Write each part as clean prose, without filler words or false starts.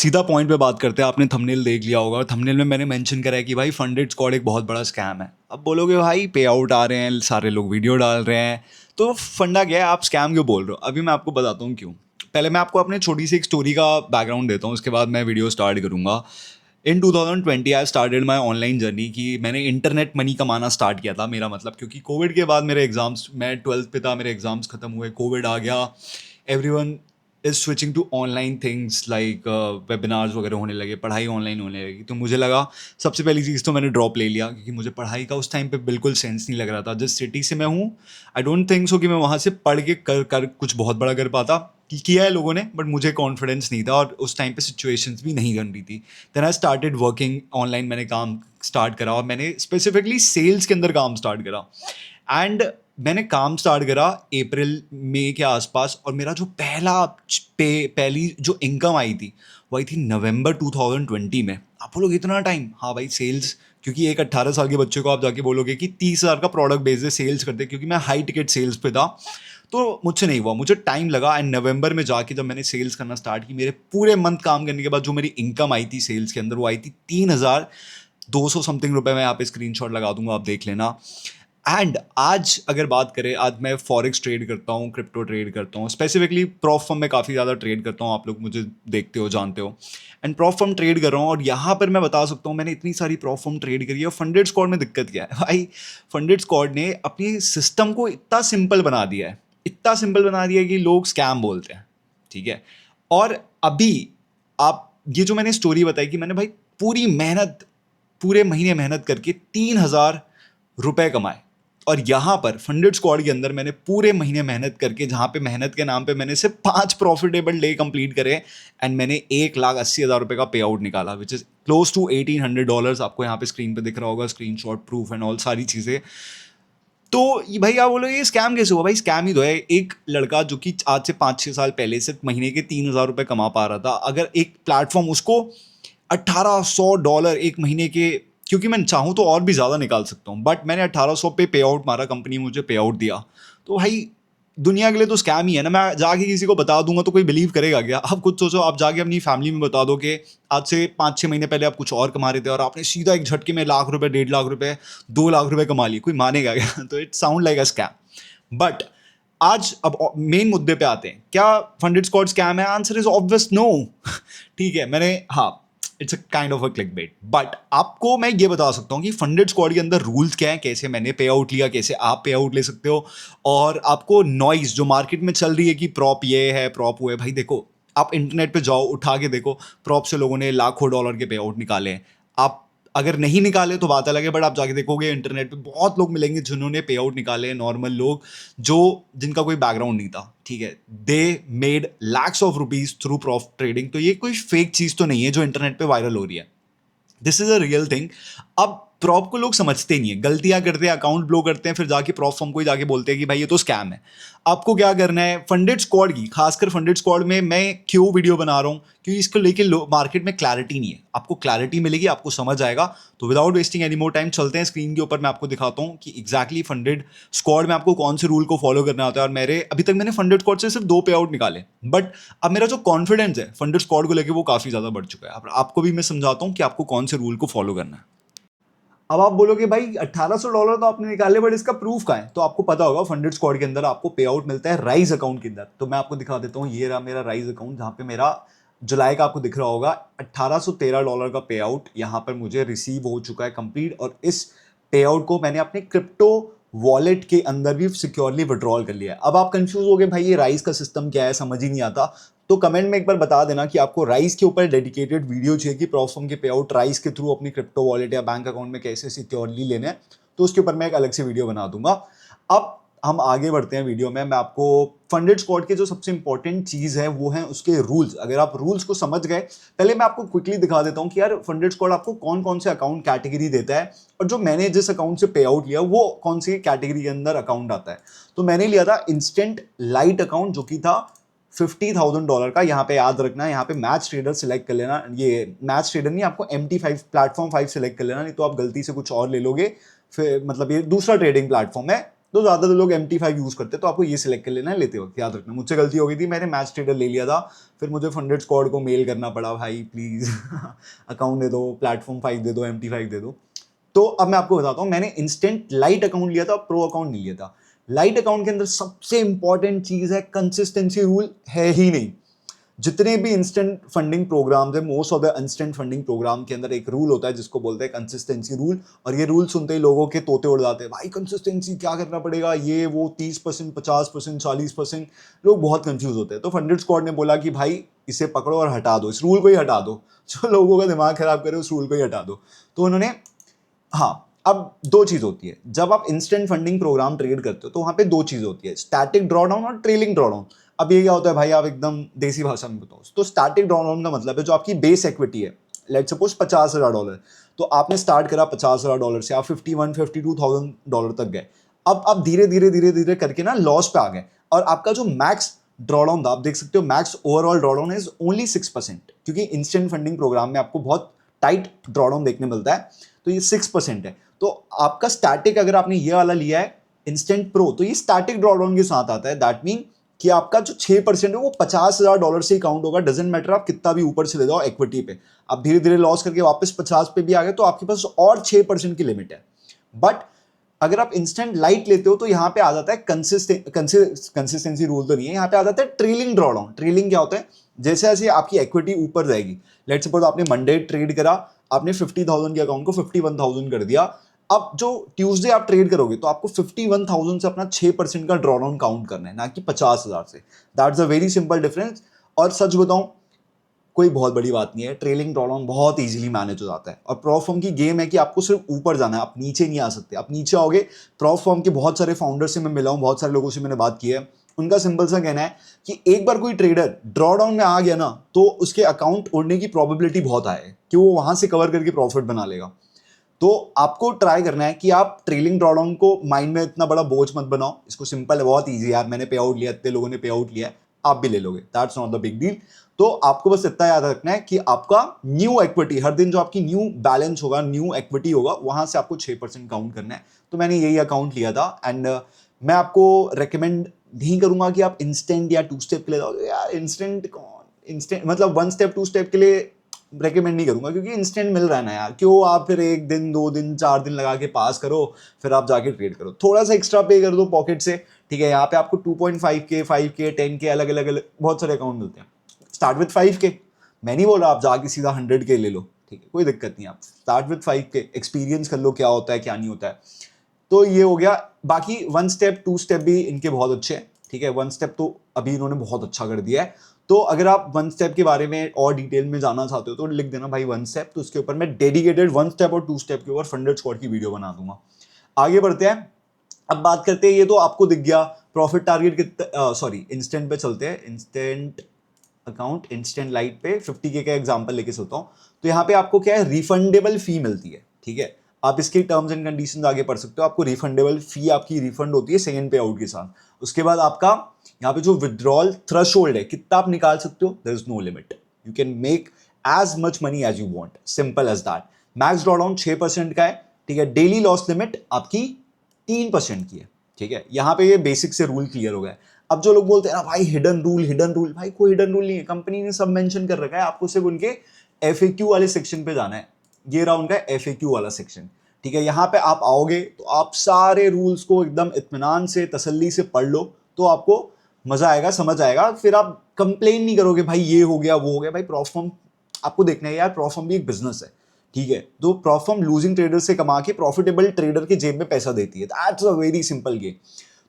सीधा पॉइंट पे बात करते हैं। आपने थंबनेल देख लिया होगा और थंबनेल में मैंने मेंशन करा है कि भाई फंडेड स्क्वाड एक बहुत बड़ा स्कैम है। अब बोलोगे भाई पे आउट आ रहे हैं, सारे लोग वीडियो डाल रहे हैं, तो फंडा क्या है, आप स्कैम क्यों बोल रहे हो? अभी मैं आपको बताता हूँ क्यों। पहले मैं आपको अपने छोटी सी एक स्टोरी का बैकग्राउंड देता हूँ, उसके बाद मैं वीडियो स्टार्ट करूँगा। इन 2020 I started my online journey कि मैंने इंटरनेट मनी कमाना स्टार्ट किया था। मेरा मतलब क्योंकि कोविड के बाद मेरे एग्जाम्स, मैं 12th पे था, मेरे एग्जाम्स खत्म हुए, कोविड आ गया, everyone is switching to online things like webinars वगैरह होने लगे, पढ़ाई ऑनलाइन होने लगी। तो मुझे लगा सबसे पहली चीज़ तो मैंने ड्रॉप ले लिया, क्योंकि मुझे पढ़ाई का उस टाइम पे बिल्कुल सेंस नहीं लग रहा था। जिस सिटी से मैं हूँ, आई डोंट थिंक सो कि मैं वहाँ से पढ़ के कर कुछ बहुत बड़ा कर पाता। किया है लोगों ने, बट मुझे कॉन्फिडेंस नहीं था और उस टाइम पे सिचुएशंस भी नहीं बन रही थी। Then I started working online, मैंने काम स्टार्ट करा और मैंने स्पेसिफिकली सेल्स के अंदर काम स्टार्ट करा। एंड मैंने काम स्टार्ट करा अप्रैल मई के आसपास, और मेरा जो पहली जो इनकम आई थी वो आई थी नवंबर 2020 में। आप बोलोगे इतना टाइम? हाँ भाई, सेल्स, क्योंकि एक 18 साल के बच्चे को आप जाके बोलोगे कि 30,000 का प्रोडक्ट बेच दे, सेल्स करते, क्योंकि मैं हाई टिकट सेल्स पे था, तो मुझसे नहीं हुआ, मुझे टाइम लगा। एंड नवंबर में जाके जब मैंने सेल्स करना स्टार्ट की, मेरे पूरे मंथ काम करने के बाद जो मेरी इनकम आई थी सेल्स के अंदर, वो आई थी 3,200 समथिंग रुपए। मैं यहाँ पे स्क्रीनशॉट लगा दूंगा, आप देख लेना। एंड आज अगर बात करें, आज मैं फॉरेक्स ट्रेड करता हूँ, क्रिप्टो ट्रेड करता हूँ, स्पेसिफिकली प्रॉप फर्म में काफ़ी ज़्यादा ट्रेड करता हूँ। आप लोग मुझे देखते हो, जानते हो। एंड प्रॉप फर्म ट्रेड कर रहा हूँ, और यहाँ पर मैं बता सकता हूँ मैंने इतनी सारी प्रॉप फर्म ट्रेड करी है। फंडेड स्क्वाड में दिक्कत क्या है भाई? फंडेड स्क्वाड ने अपनी सिस्टम को इतना सिंपल बना दिया है, इतना सिंपल बना दिया है कि लोग स्कैम बोलते हैं, ठीक है। और अभी आप ये जो मैंने स्टोरी बताई कि मैंने भाई पूरी मेहनत, पूरे महीने मेहनत करके 3,000 रुपए कमाए, और यहाँ पर फंडेड स्क्वाड के अंदर मैंने पूरे महीने मेहनत करके, जहाँ पे मेहनत के नाम पे मैंने सिर्फ 5 प्रॉफिटेबल डे कंप्लीट करे, एंड मैंने 1,80,000 रुपए का पे आउट निकाला, विच इज क्लोज टू $1,800। आपको यहाँ पे स्क्रीन पे दिख रहा होगा, स्क्रीनशॉट, प्रूफ एंड ऑल सारी चीज़ें। तो भाई आप बोलो ये स्कैम कैसे हुआ? भाई स्कैम ही तो है। एक लड़का जो कि आज से 5-6 साल पहले सिर्फ महीने के 3,000 रुपए कमा पा रहा था, अगर एक प्लेटफॉर्म उसको $1,800 एक महीने के, क्योंकि मैं चाहूँ तो और भी ज़्यादा निकाल सकता हूँ, बट मैंने 1,800 पे पे आउट मारा, कंपनी मुझे पे आउट दिया, तो भाई दुनिया के लिए तो स्कैम ही है ना। मैं जाके किसी को बता दूंगा तो कोई बिलीव करेगा क्या? आप खुद सोचो, आप जाके अपनी फैमिली में बता दो कि आज से 5-6 महीने पहले आप कुछ और कमा रहे थे और आपने सीधा एक झटके में लाख रुपए, 1,50,000 रुपए, 2 लाख रुपए कमा लिए, कोई मानेगा क्या? तो it sound like a scam. But आज अब मेन मुद्दे पे आते हैं, क्या फंडेड स्क्वाड स्कैम है? Answer is obvious no. ठीक है, मैंने, हाँ, it's a kind of a click bait, but आपको मैं ये बता सकता हूँ कि फंडेड स्क्वाड के अंदर रूल्स क्या है, कैसे मैंने पे आउट लिया, कैसे आप पे आउट ले सकते हो। और आपको नॉइज जो मार्केट में चल रही है कि प्रॉप ये है, प्रॉप वो है, भाई देखो, आप इंटरनेट पे जाओ, उठा के देखो, प्रॉप से लोगों ने लाखों डॉलर के पे आउट निकाले हैं। आप अगर नहीं निकाले तो बात अलग है, बट आप जाके देखोगे इंटरनेट पे बहुत लोग मिलेंगे जिन्होंने पे आउट निकाले हैं, नॉर्मल लोग जो, जिनका कोई बैकग्राउंड नहीं था, ठीक है। They made lakhs of rupees through prof trading. तो ये कोई फेक चीज तो नहीं है जो इंटरनेट पे वायरल हो रही है, this is a real thing. अब प्रॉप को लोग समझते नहीं है, गलतियां करते हैं, अकाउंट ब्लो करते हैं, फिर जाके प्रॉप फर्म को ही जाके बोलते हैं कि भाई ये तो स्कैम है। आपको क्या करना है, फंडेड स्क्वाड की, खासकर फंडेड स्क्वाड में मैं क्यों वीडियो बना रहा हूँ, क्योंकि इसको लेके मार्केट में क्लैरिटी नहीं है। आपको क्लैरिटी मिलेगी, आपको समझ आएगा। तो without wasting any more time चलते हैं स्क्रीन के ऊपर, मैं आपको दिखाता हूँ कि एग्जैक्टली फंडेड स्क्वाड में आपको कौन से रूल को फॉलो करना होता है। और मेरे अभी तक मैंने फंडेड स्क्वाड से सिर्फ 2 पे आउट निकाले, बट अब मेरा जो कॉन्फिडेंस है फंडेड स्क्वाड को लेकर वो काफी ज्यादा बढ़ चुका है। अब आपको भी मैं समझाता हूँ कि आपको कौन से रूल को फॉलो करना है। अब आप बोलोगे भाई $1,800 तो आपने निकाले, बट इसका प्रूफ कहाँ है? तो आपको पता होगा फंडेड स्क्वाड के अंदर आपको पे आउट मिलता है राइज अकाउंट के अंदर। तो मैं आपको दिखा देता हूँ, ये रहा मेरा राइज अकाउंट, जहाँ पे मेरा जुलाई का आपको दिख रहा होगा $1,813 का पे आउट यहाँ पर मुझे रिसीव हो चुका है कंप्लीट। और इस पे आउट को मैंने अपने क्रिप्टो वॉलेट के अंदर भी सिक्योरली विड्रॉल कर लिया है। अब आप कंफ्यूज हो गए, भाई ये राइज का सिस्टम क्या है, समझ ही नहीं आता। तो कमेंट में एक बार बता देना कि आपको राइज के ऊपर डेडिकेटेड वीडियो चाहिए कि प्रॉफर्म के पे आउट राइज के थ्रू अपनी क्रिप्टो वॉलेट या बैंक अकाउंट में कैसे सिक्योरली लेने हैं, तो उसके ऊपर मैं एक अलग से वीडियो बना दूंगा। अब हम आगे बढ़ते हैं वीडियो में। मैं आपको फंडेड स्क्वाड के जो सबसे इंपॉर्टेंट चीज है वो है उसके रूल्स। अगर आप रूल्स को समझ गए, पहले मैं आपको क्विकली दिखा देता हूं कि यार फंडेड स्क्वाड आपको कौन कौन से अकाउंट कैटेगरी देता है, और जो मैंने जिस अकाउंट से पे आउट लिया वो कौन सी कैटेगरी के अंदर अकाउंट आता है। तो मैंने लिया था इंस्टेंट लाइट अकाउंट, जो कि था $50,000 का। यहाँ पे याद रखना, यहाँ पे मैच ट्रेडर सिलेक्ट कर लेना, ये मैच ट्रेडर नहीं, आपको MT5 प्लेटफॉर्म 5 सिलेक्ट कर लेना, नहीं तो आप गलती से कुछ और ले लोगे, फिर मतलब ये दूसरा ट्रेडिंग प्लेटफॉर्म है, तो ज़्यादातर लोग MT5 यूज़ करते हैं, तो आपको ये सिलेक्ट कर लेना है लेते वक्त, याद रखना। मुझसे गलती हो गई थी, मैंने मैच ट्रेडर ले लिया था, फिर मुझे फंडेड स्क्वाड को मेल करना पड़ा, भाई प्लीज़ अकाउंट दे दो, प्लेटफॉर्म 5 दे दो, MT5 दे दो। तो अब मैं आपको बताता हूँ, मैंने इंस्टेंट लाइट अकाउंट लिया था, प्रो अकाउंट नहीं लिया था। लाइट अकाउंट के अंदर सबसे इंपॉर्टेंट चीज़ है कंसिस्टेंसी, रूल है ही नहीं। जितने भी इंस्टेंट फंडिंग प्रोग्राम्स है, most of the instant funding program के अंदर एक रूल होता है जिसको बोलते हैं कंसिस्टेंसी रूल। और ये रूल सुनते ही लोगों के तोते उड़ जाते हैं, भाई कंसिस्टेंसी क्या करना पड़ेगा, ये वो 30%, 50%, 40%, लोग बहुत कंफ्यूज होते हैं। तो फंडेड स्क्वाड ने बोला कि भाई इसे पकड़ो और हटा दो, इस रूल को ही हटा दो, जो लोगों का दिमाग खराब करे उस रूल को ही हटा दो। तो उन्होंने, हाँ, अब दो चीज होती है जब आप इंस्टेंट फंडिंग प्रोग्राम ट्रेड करते हो, तो वहां पे दो चीज होती है, स्टैटिक ड्रॉडाउन और ट्रेलिंग ड्रॉडाउन। अब ये क्या होता है भाई, आप एकदम देसी भाषा में बताओ तो स्टैटिक ड्रॉडाउन का मतलब है जो आपकी बेस इक्विटी है, लेट सपोज $50,000, तो आपने स्टार्ट करा $50,000 से, आप 51-52,000 तक गए। अब आप धीरे धीरे धीरे धीरे करके ना लॉस पे आ गए, और आपका जो मैक्स ड्रॉडाउन था, आप देख सकते हो max overall drawdown is only 6%, क्योंकि इंस्टेंट फंडिंग प्रोग्राम में आपको बहुत टाइट ड्रॉडाउन देखने मिलता है, तो ये 6% है। तो आपका स्टैटिक, अगर आपने ये वाला लिया है इंस्टेंट प्रो, तो ये स्टैटिक ड्रॉडाउन के साथ आता है। दैट मीन कि आपका जो 6% है वो $50,000 से ही काउंट होगा। डजेंट मैटर आप कितना भी ऊपर चले जाओ इक्विटी पे, आप धीरे धीरे लॉस करके वापस 50 पे भी आ गए तो आपके पास और 6% की लिमिट है। बट अगर आप इंस्टेंट लाइट लेते हो तो यहाँ पे आ जाता है कंसिस्टेंसी रूल, तो नहीं है, यहाँ पे आ जाता है ट्रेलिंग ड्रॉडाउन। ट्रेलिंग क्या होता है, जैसे जैसे आपकी इक्विटी ऊपर जाएगी, लेट्स सपोज आपने मंडे ट्रेड करा, आपने 50,000 के अकाउंट को 51,000 कर दिया, अब जो ट्यूसडे आप ट्रेड करोगे तो आपको 51,000 से अपना 6% का ड्रॉडाउन काउंट करना है, ना कि 50,000 से। That's a very simple difference. और सच बताऊं, कोई बहुत बड़ी बात नहीं है, ट्रेलिंग ड्रॉडाउन बहुत इजीली मैनेज हो जाता है। और प्रॉप फर्म की गेम है कि आपको सिर्फ ऊपर जाना है, आप नीचे नहीं आ सकते। आप नीचे आओगे, प्रॉप फर्म के बहुत सारे फाउंडर से मैं मिला हूं, बहुत सारे लोगों से मैंने बात की है, उनका सिंपल सा कहना है कि एक बार कोई ट्रेडर ड्रॉडाउन में आ गया ना, तो उसके अकाउंट उड़ने की प्रोबेबिलिटी बहुत हाई है कि वो वहां से कवर करके प्रॉफिट बना लेगा। तो आपको ट्राई करना है कि आप ट्रेलिंग ड्रॉडाउन को माइंड में इतना बड़ा बोझ मत बनाओ, इसको सिंपल है, बहुत ईजी यार, मैंने पे आउट लिया, इतने लोगों ने पे आउट लिया है, आप भी ले लोगे, that's not the big deal. तो आपको बस इतना याद रखना है कि आपका न्यू इक्विटी, हर दिन जो आपकी न्यू बैलेंस होगा, न्यू इक्विटी होगा, वहां से आपको 6% काउंट करना है। तो मैंने यही अकाउंट लिया था। एंड मैं आपको रिकमेंड नहीं करूंगा कि आप इंस्टेंट या 2 स्टेप के लिए जाओगे यार। इंस्टेंट कौन, इंस्टेंट मतलब 1 स्टेप 2 स्टेप के लिए रेकमेंड नहीं करूंगा, क्योंकि इंस्टेंट मिल रहा है ना यार, क्यों आप फिर 1 दिन 2 दिन 4 दिन लगा के पास करो, फिर आप जाके ट्रेड करो, थोड़ा सा एक्स्ट्रा पे कर दो पॉकेट से, ठीक है। यहाँ पे आपको 2.5K, 5K, 10K अलग अलग बहुत सारे अकाउंट मिलते हैं। स्टार्ट विथ 5K, मैं नहीं बोल रहा आप जाके सीधा 100K ले लो, ठीक है, कोई दिक्कत नहीं, आप स्टार्ट विथ 5K, एक्सपीरियंस कर लो क्या होता है क्या नहीं होता है। तो ये हो गया। बाकी 1 स्टेप 2 स्टेप भी इनके बहुत अच्छे हैं, ठीक है। 1 स्टेप तो अभी इन्होंने बहुत अच्छा कर दिया है। तो अगर आप 1 स्टेप के बारे में और डिटेल में जानना चाहते हो तो लिख देना भाई 1 स्टेप, तो उसके ऊपर मैं डेडिकेटेड 1 स्टेप और 2 स्टेप के ऊपर फंडेड स्क्वाड की वीडियो बना दूंगा। आगे बढ़ते हैं, अब बात करते हैं, ये तो आपको दिख गया प्रॉफिट टारगेट कितना, सॉरी इंस्टेंट पे चलते हैं, इंस्टेंट अकाउंट, इंस्टेंट लाइट पे 50K का एग्जांपल लेके चलता हूँ। तो यहाँ पे आपको क्या है, रिफंडेबल फी मिलती है, ठीक है। आप इसके टर्म्स एंड कंडीशंस आगे पढ़ सकते हो। आपको रिफंडेबल फी आपकी रिफंड होती है सेकंड पे आउट के साथ। उसके बाद आपका यहाँ पे जो विड्रॉल थ्रेशोल्ड है, कितना आप निकाल सकते हो, there is no limit, you can make as much money as you want, simple as that. Max drawdown 6% का है, ठीक है। डेली लॉस लिमिट आपकी 3% की है, ठीक है। यहाँ पे ये बेसिक से रूल क्लियर हो गया। अब जो लोग बोलते हैं ना भाई हिडन रूल, हिडन रूल, भाई कोई हिडन रूल नहीं है, कंपनी ने सब मेंशन कर रखा है, आपको सिर्फ उनके FAQ वाले सेक्शन पे जाना है। ये रहा उनका FAQ वाला सेक्शन, ठीक है। यहाँ पे आप आओगे तो आप सारे रूल्स को एकदम इत्मीनान से, तसल्ली से पढ़ लो, तो आपको मजा आएगा, समझ आएगा, फिर आप कंप्लेन नहीं करोगे भाई ये हो गया वो हो गया। भाई प्रॉफर्म आपको देखना है यार, प्रॉफर्म भी एक बिजनेस है, ठीक है। तो प्रॉफर्म लूजिंग ट्रेडर से कमा के प्रॉफिटेबल ट्रेडर के जेब में पैसा देती है, that's a very simple game.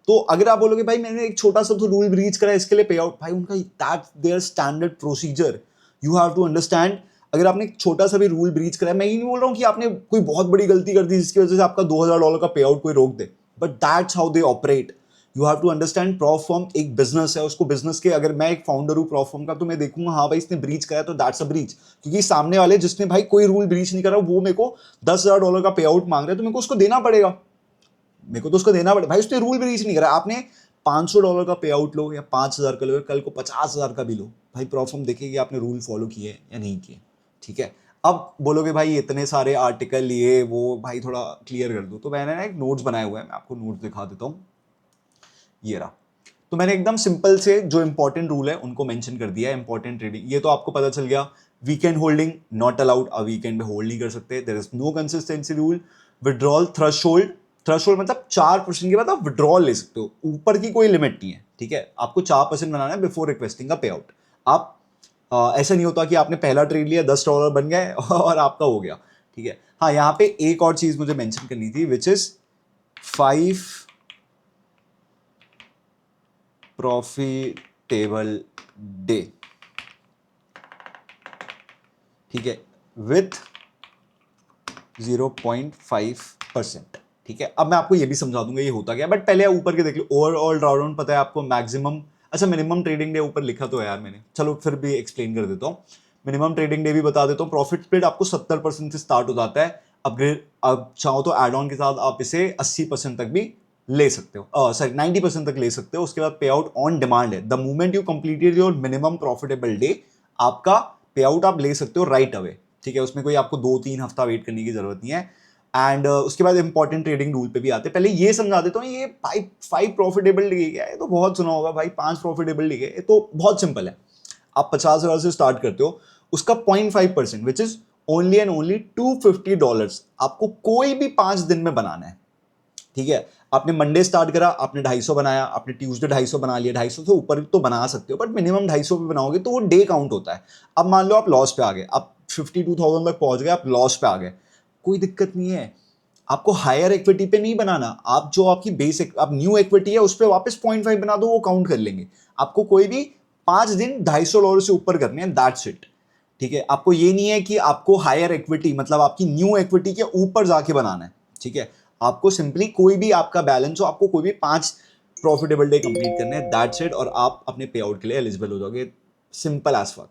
तो अगर आप बोलोगे भाई मैंने एक छोटा सा तो रूल ब्रीच करा इसके लिए पे आउट, भाई उनका that there standard procedure, you have to understand. अगर आपने एक छोटा सा भी रूल ब्रीच करा है, मैं ये नहीं बोल रहा हूँ कि आपने कोई बहुत बड़ी गलती कर दी जिसकी वजह से आपका $2,000 का पे आउट कोई रोक दे, but that's how they operate. You have to understand prop firm एक बिजनेस है, उसको बिजनेस के, अगर मैं एक फाउंडर हूँ प्रॉफ फर्म का, तो मैं देखूंगा हाँ भाई इसने ब्रीच करा तो दैट्स अ ब्रीच, क्योंकि सामने वाले जिसने भाई कोई रूल ब्रीच नहीं करा वो मेरे को $10,000 का पे आउट मांग रहा है, तो मेरे को उसको देना पड़ेगा, मेरे को तो उसको देना पड़ेगा। भाई उसने रूल ब्रीच नहीं करा, आपने $500 का पे आउट लो या 5,000 का लो, कल को 50,000 का भी लो, भाई प्रॉफर्म देखेगी आपने रूल फॉलो किए या नहीं किए, ठीक है। अब बोलोगे भाई इतने सारे आर्टिकल ये वो, भाई थोड़ा क्लियर कर दो, तो मैंने ना एक नोट्स बनाए हुए हैं, मैं आपको नोट्स दिखा देता हूँ। ये रहा। तो मैंने एकदम सिंपल से जो इंपॉर्टेंट रूल है उनको मेंशन कर दिया है। इंपॉर्टेंट ट्रेडिंग ये तो आपको पता चल गया। वीकेंड होल्डिंग नॉट अलाउड, अब वीकेंड पे होल्ड नहीं कर सकते। There is no consistency rule. Withdrawal threshold, threshold मतलब 4% के बाद आप विड्रॉल ले सकते हो, ऊपर की कोई लिमिट नहीं है, ठीक है। आपको 4% बनाना है बिफोर रिक्वेस्टिंग का पे आउट। आप ऐसा नहीं होता कि आपने पहला ट्रेड लिया $10 बन गए और आपका हो गया, ठीक है। हाँ, यहाँ पे एक और चीज मुझे मेंशन करनी थी, विच इज 5 प्रॉफिटेबल डे, ठीक है, विथ 0.5%, ठीक है। अब मैं आपको ये भी समझा दूंगा ये होता क्या, बट पहले ऊपर के देख लो। ओवरऑल ड्रॉडाउन पता है आपको, मैक्सिमम, अच्छा मिनिमम ट्रेडिंग डे ऊपर लिखा तो है यार मैंने, चलो फिर भी एक्सप्लेन कर देता हूँ। मिनिमम ट्रेडिंग डे भी बता देता हूँ। प्रॉफिट स्प्लिट आपको 70% से स्टार्ट हो जाता है। अपग्रेड आप चाहो तो एड ऑन के साथ आप इसे 80% तक भी ले सकते हो, सॉरी 90% तक ले सकते हो। उसके बाद पे आउट ऑन डिमांड है। The moment you completed your minimum profitable day, आपका पे आउट आप ले सकते हो राइट अवे, ठीक है। उसमें कोई आपको 2-3 हफ्ता वेट करने की जरूरत नहीं है। एंड उसके बाद इंपॉर्टेंट ट्रेडिंग रूल पे भी आते हैं। पहले ये समझा देता हूँ, ये 5 प्रॉफिटेबल डे क्या है, तो बहुत सुना होगा भाई, 5 प्रॉफिटेबल डे है, तो बहुत सिंपल है। आप 50,000 से स्टार्ट करते हो, उसका 0.5% which is only and only $250 आपको कोई भी 5 दिन में बनाना है, ठीक है। आपने मंडे स्टार्ट करा, आपने 250 बनाया, आपने ट्यूसडे 250 बना लिया, 250 से ऊपर तो बना सकते हो, बट मिनिमम 250 पे बनाओगे तो वो डे काउंट होता है। अब मान लो आप लॉस पे आ गए, आप 52,000 तक पहुंच गए, आप लॉस पे आ गए, कोई दिक्कत नहीं है। आपको हायर इक्विटी पे नहीं बनाना, आप जो आपकी बेसिक आप न्यू इक्विटी है उस पर वापस 0.5 बना दो, वो काउंट कर लेंगे। आपको कोई भी 5 दिन $250 से ऊपर करने हैं, दैट्स इट, ठीक है। आपको ये नहीं है कि आपको हायर इक्विटी मतलब आपकी न्यू इक्विटी के ऊपर जाके बनाना है, ठीक है। आपको सिंपली कोई भी आपका बैलेंस हो, आपको कोई भी 5 प्रॉफिटेबल डे कंप्लीट करने हैं, दैट्स इट, और आप अपने पे आउट के लिए एलिजिबल हो जाओगे। सिंपल एज फक,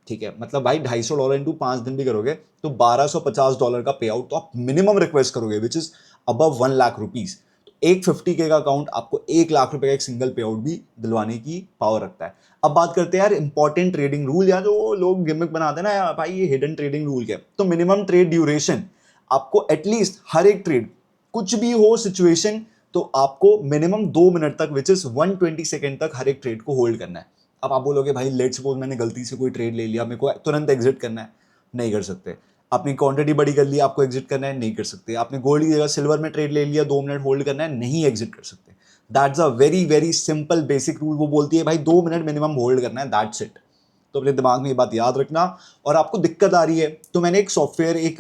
ठीक है। मतलब भाई $250 इंटू 5 दिन भी करोगे तो $1250 का पे आउट तो आप मिनिमम रिक्वेस्ट करोगे, which is above 1 lakh rupees. तो एक 50K का अकाउंट आपको 1 लाख रुपए का एक सिंगल पे आउट भी दिलवाने की पावर रखता है। अब बात करते हैं यार इंपॉर्टेंट ट्रेडिंग रूल, या जो लोग गिमिक बनाते हैं ना यार भाई ये हिडन ट्रेडिंग रूल क्या है। तो मिनिमम ट्रेड ड्यूरेशन, आपको एटलीस्ट हर एक ट्रेड कुछ भी हो सिचुएशन, तो आपको मिनिमम 2 मिनट तक विच इज 120 सेकेंड तक हर एक ट्रेड को होल्ड करना है। अब आप बोलोगे भाई लेट सपोज मैंने गलती से कोई ट्रेड ले लिया, मेरे को तुरंत एग्जिट करना है, नहीं कर सकते। आपने क्वांटिटी बड़ी कर ली, आपको एग्जिट करना है, नहीं कर सकते। आपने गोल्ड की जगह सिल्वर में ट्रेड ले लिया, 2 मिनट होल्ड करना है, नहीं एग्जिट कर सकते। That's a very very simple basic rule. वो बोलती है भाई 2 मिनट मिनिमम होल्ड करना है, दैट्स इट। तो अपने दिमाग में ये बात याद रखना। और आपको दिक्कत आ रही है तो मैंने एक सॉफ्टवेयर, एक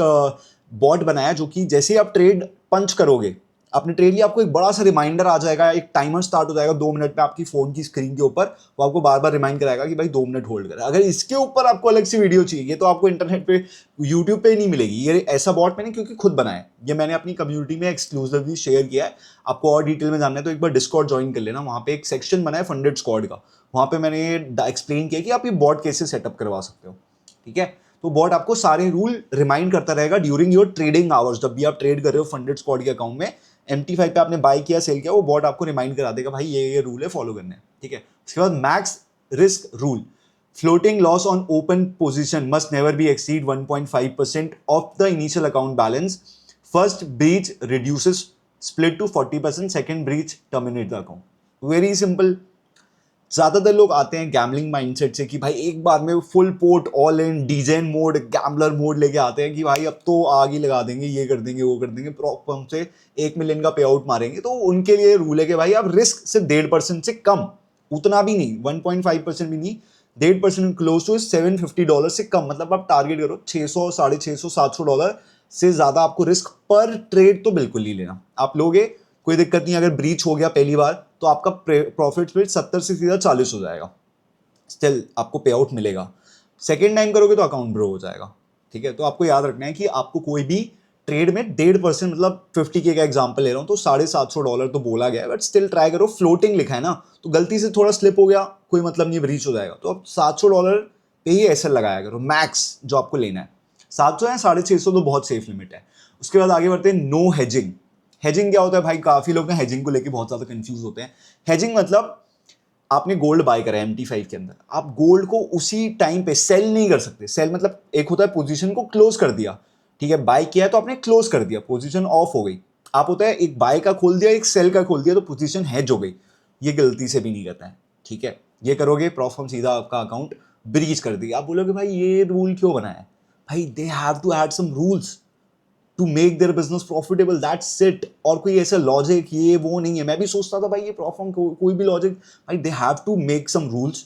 बॉट बनाया, जो कि जैसे ही आप ट्रेड पंच करोगे, आपने ट्रेड लिया, आपको एक बड़ा सा रिमाइंडर आ जाएगा, एक टाइमर स्टार्ट हो जाएगा 2 मिनट पे आपकी फोन की स्क्रीन के ऊपर। वो आपको बार बार रिमाइंड कराएगा कि भाई 2 मिनट होल्ड कर। अगर इसके ऊपर आपको अलग से वीडियो चाहिए तो आपको इंटरनेट पे यूट्यूब पे नहीं मिलेगी। ये ऐसा बॉट मैंने क्योंकि खुद बनाया है, ये मैंने अपनी कम्युनिटी में एक्सक्लूसिवली शेयर किया है। आपको और डिटेल में जानना है तो एक बार डिस्कॉर्ड ज्वाइन कर लेना, वहाँ पे एक सेक्शन बना है फंडेड स्क्वाड का, वहाँ पे मैंने एक्सप्लेन किया कि आप ये बॉट कैसे सेटअप करवा सकते हो, ठीक है। तो बॉट आपको सारे रूल रिमाइंड करता रहेगा ड्यूरिंग योर ट्रेडिंग आवर्स। जब भी आप ट्रेड कर रहे हो फंडेड स्क्वाड के अकाउंट में, MT5 पे आपने बाय किया सेल किया, वो बॉट आपको रिमाइंड करा देगा भाई ये रूल है फॉलो करने, ठीक है। उसके बाद max risk rule, floating loss on open position must never be exceed 1.5% of the initial account balance. First breach reduces split to 40%, second breach terminate the account. Very simple. ज्यादातर लोग आते हैं गैम्बलिंग माइंडसेट से कि भाई एक बार में full port all in degen mode gambler mode लेके आते हैं कि भाई अब तो आग ही लगा देंगे, ये कर देंगे वो कर देंगे, प्रॉपर हमसे 1 मिलियन का पे आउट मारेंगे। तो उनके लिए रूल है कि भाई आप रिस्क से 1.5% से कम, उतना भी नहीं, 1.5% भी नहीं, 1.5% क्लोज टू $750 से कम, मतलब आप टारगेट करो 600, 650, $700 से ज्यादा आपको रिस्क पर ट्रेड तो बिल्कुल नहीं लेना। आप लोगे कोई दिक्कत नहीं, अगर ब्रीच हो गया पहली बार तो आपका प्रॉफिट स्प्लिट 70 से सीधा 40 हो जाएगा, स्टिल आपको पे आउट मिलेगा। सेकेंड टाइम करोगे तो अकाउंट ब्रो हो जाएगा, ठीक है। तो आपको याद रखना है कि आपको कोई भी ट्रेड में 1.5%, मतलब 50K का एग्जांपल ले रहा हूं तो $750 तो बोला गया है, बट स्टिल ट्राई करो। फ्लोटिंग लिखा है ना, तो गलती से थोड़ा स्लिप हो गया, कोई मतलब नहीं, ब्रीच हो जाएगा। तो अब $700 पे ही ऐसे लगाया करो, मैक्स जो आपको लेना है 700 या 650 तो बहुत सेफ लिमिट है। उसके बाद आगे बढ़ते हैं नो हेजिंग। हेजिंग क्या होता है भाई, काफी लोग ना हेजिंग को लेके बहुत ज्यादा कंफ्यूज होते हैं। हेजिंग मतलब आपने गोल्ड बाय करा है MT5 के अंदर, आप गोल्ड को उसी टाइम पे सेल नहीं कर सकते। सेल मतलब एक होता है पोजीशन को क्लोज कर दिया, ठीक है, बाय किया है तो आपने क्लोज कर दिया, पोजीशन ऑफ हो गई। आप होता है एक बाय का खोल दिया, एक सेल का खोल दिया, तो पोजीशन हेज हो गई। ये गलती से भी नहीं करना है, ठीक है। ये करोगे प्रॉफर्म सीधा आपका अकाउंट ब्रीच कर देगी। आप बोलोगे भाई ये रूल क्यों बनाया है? भाई they have to had some rules to make their business profitable, that's it. और कोई ऐसा लॉजिक ये वो नहीं है। मैं भी सोचता था भाई ये प्रॉफर्म कोई भी लॉजिक, भाई they have to make some rules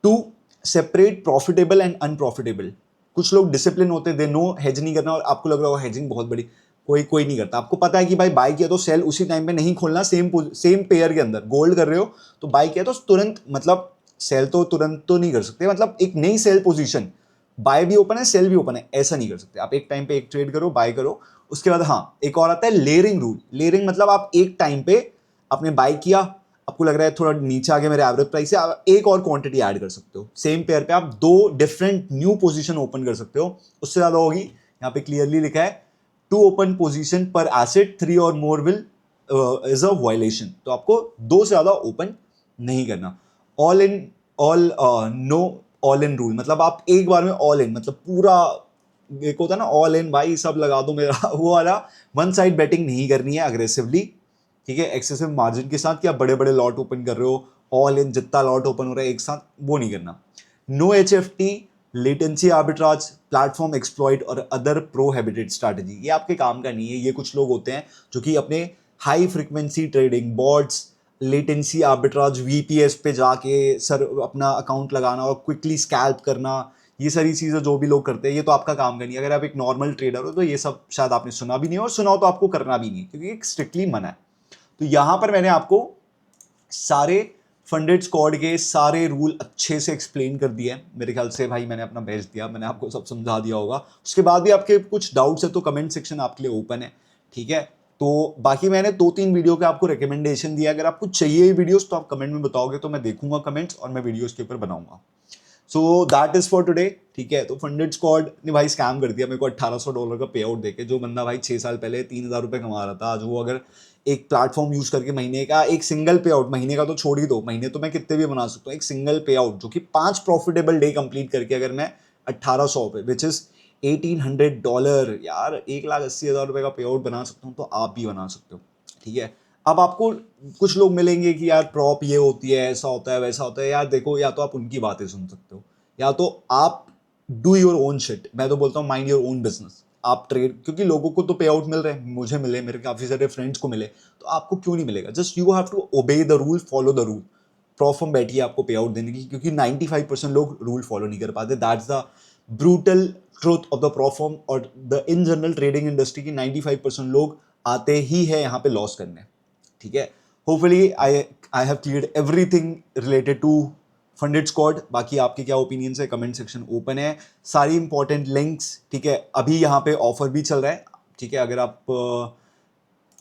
to separate profitable and unprofitable. कुछ लोग डिसिप्लिन होते हैं, दे नो हेज नहीं करना, और आपको लग रहा होगा हेजिंग बहुत बड़ी, कोई नहीं करता। आपको पता है कि भाई बाई किया तो सेल उसी टाइम पे नहीं खोलना, सेम पेयर के अंदर गोल्ड कर रहे हो तो बाई किया तो तुरंत, मतलब सेल तो तुरंत तो नहीं कर सकते, मतलब एक नई सेल पोजीशन, बाय भी ओपन है सेल भी ओपन है, ऐसा नहीं कर सकते आप। एक टाइम पे एक ट्रेड करो, बाय करो, उसके बाद हाँ एक और आता है लेयरिंग रूल। लेयरिंग मतलब आप एक टाइम पे आपने बाय किया, आपको लग रहा है थोड़ा नीचे आगे मेरे एवरेज प्राइस से, आप एक और क्वांटिटी ऐड कर सकते हो। सेम पेयर पे आप 2 डिफरेंट न्यू पोजीशन ओपन कर सकते हो, उससे ज्यादा होगी। यहाँ पे क्लियरली लिखा है 2 ओपन पोजीशन पर एसेट, 3 और more will is a violation. तो आपको 2 से ज्यादा ओपन नहीं करना। All in all know all in rule, मतलब आप एक बार में ऑल इन, मतलब पूरा एक होता है ना ऑल इन, भाई सब लगा दो मेरा वो वाला। वन साइड बेटिंग नहीं करनी है अग्रेसिवली, ठीक है, एक्सेसिव मार्जिन के साथ कि आप बड़े बड़े लॉट ओपन कर रहे हो, ऑल इन जितना लॉट ओपन हो रहा है एक साथ, वो नहीं करना। No HFT, latency arbitrage, platform exploit और अदर प्रोहिबिटेड स्ट्रैटेजी, ये आपके काम का नहीं है। ये कुछ लोग होते हैं जो कि अपने high frequency trading, bots, latency arbitrage, VPS पे जाके सर अपना अकाउंट लगाना और क्विकली स्कैल्प करना, ये सारी चीज़ें जो भी लोग करते हैं, ये तो आपका काम का नहीं है। अगर आप एक नॉर्मल ट्रेडर हो तो ये सब शायद आपने सुना भी नहीं हो, और सुना हो तो आपको करना भी नहीं, क्योंकि एक स्ट्रिक्टली मना है। तो यहां पर मैंने आपको सारे फंडेड स्क्वाड के सारे रूल अच्छे से एक्सप्लेन कर दिए हैं। मेरे ख्याल से भाई मैंने अपना बेस्ट दिया, मैंने आपको सब समझा दिया होगा। उसके बाद भी आपके कुछ डाउट्स है तो कमेंट सेक्शन आपके लिए ओपन है, ठीक है। तो बाकी मैंने 2-3 वीडियो के आपको रिकमेंडेशन दिया, अगर आपको चाहिए वीडियोस तो आप कमेंट में बताओगे तो मैं देखूंगा कमेंट्स और मैं वीडियोस के ऊपर बनाऊंगा। So that is for today, ठीक है। तो फंडेड स्क्वाड ने भाई स्कैम कर दिया मेरे को $1800 का पे आउट देके। जो बंदा भाई 6 साल पहले 3000 रुपये कमा रहा था, आज वो अगर एक प्लेटफॉर्म यूज करके महीने का एक सिंगल पे आउट, महीने का तो छोड़ ही दो, महीने तो मैं कितने भी बना सकता हूँ, एक सिंगल पे आउट जो कि 5 प्रॉफिटेबल डे कंप्लीट करके अगर मैं 1800 पे, विच इज $1800 यार, 1,80,000 रुपये का पे आउट बना सकता हूँ, तो आप भी बना सकते हो, ठीक है। अब आपको कुछ लोग मिलेंगे कि यार प्रॉप ये होती है, ऐसा होता है, वैसा होता है। यार देखो, या तो आप उनकी बातें सुन सकते हो, या तो आप डू योर ओन शिट। मैं तो बोलता हूँ माइंड योर ओन बिजनेस। आप ट्रेड, क्योंकि लोगों को तो पे आउट मिल रहे हैं, मुझे मिले, मेरे काफी सारे फ्रेंड्स को मिले, तो आपको क्यों नहीं मिलेगा? Just you have to obey the rule, follow the rule. Prop firm बैठी है आपको पे आउट देने की, क्योंकि 95% लोग रूल फॉलो नहीं कर पाते। That's the brutal truth of the prop firm और the in general trading industry की। 95% लोग आते ही है यहाँ पे लॉस करने, ठीक है। Hopefully I have cleared everything related to funded squad. बाकी आपके क्या ओपिनियंस है, कमेंट सेक्शन ओपन है। सारी इंपॉर्टेंट लिंक्स, ठीक है। अभी यहाँ पे ऑफर भी चल रहा है, ठीक है। अगर आप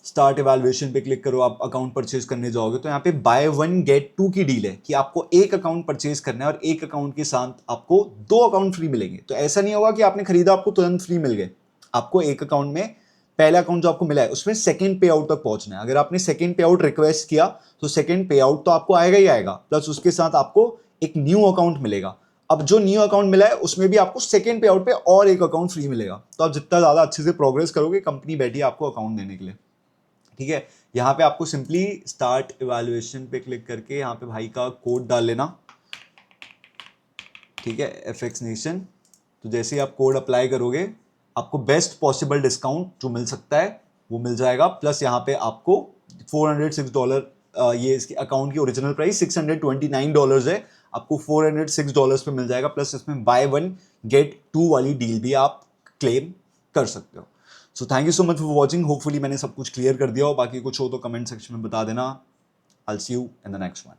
स्टार्ट इवैल्यूएशन पे क्लिक करो, आप अकाउंट परचेज करने जाओगे तो यहाँ पे बाय 1 गेट 2 की डील है कि आपको एक अकाउंट परचेज करना है और एक अकाउंट के साथ आपको 2 अकाउंट फ्री मिलेंगे। तो ऐसा नहीं होगा कि आपने खरीदा आपको तुरंत फ्री मिल गए। आपको एक अकाउंट में, पहला अकाउंट जो आपको मिला है उसमें सेकंड पे आउट तक पहुंचना है। अगर आपने सेकंड पे आउट रिक्वेस्ट किया तो सेकंड पे आउट तो आपको आएगा ही आएगा, प्लस उसके साथ आपको एक न्यू अकाउंट मिलेगा। अब जो न्यू अकाउंट मिला है उसमें भी आपको सेकंड पे आउट पे और एक अकाउंट फ्री मिलेगा। तो आप जितना ज्यादा अच्छे से प्रोग्रेस करोगे, कंपनी बैठी है आपको अकाउंट देने के लिए, ठीक है। यहाँ पे आपको सिंपली स्टार्ट इवैल्यूएशन पे क्लिक करके यहाँ पे भाई का कोड डाल लेना, ठीक है, FX नेशन। तो जैसे ही आप कोड अप्लाई करोगे, आपको बेस्ट पॉसिबल डिस्काउंट जो मिल सकता है वो मिल जाएगा। प्लस यहाँ पे आपको $406, ये इसके अकाउंट की ओरिजिनल प्राइस $629 है, आपको $406 पे मिल जाएगा। प्लस इसमें बाय 1 गेट 2 वाली डील भी आप क्लेम कर सकते हो। So thank you so much for watching. Hopefully मैंने सब कुछ क्लियर कर दिया हो। बाकी कुछ हो तो कमेंट सेक्शन में बता देना। I will see you in the next one.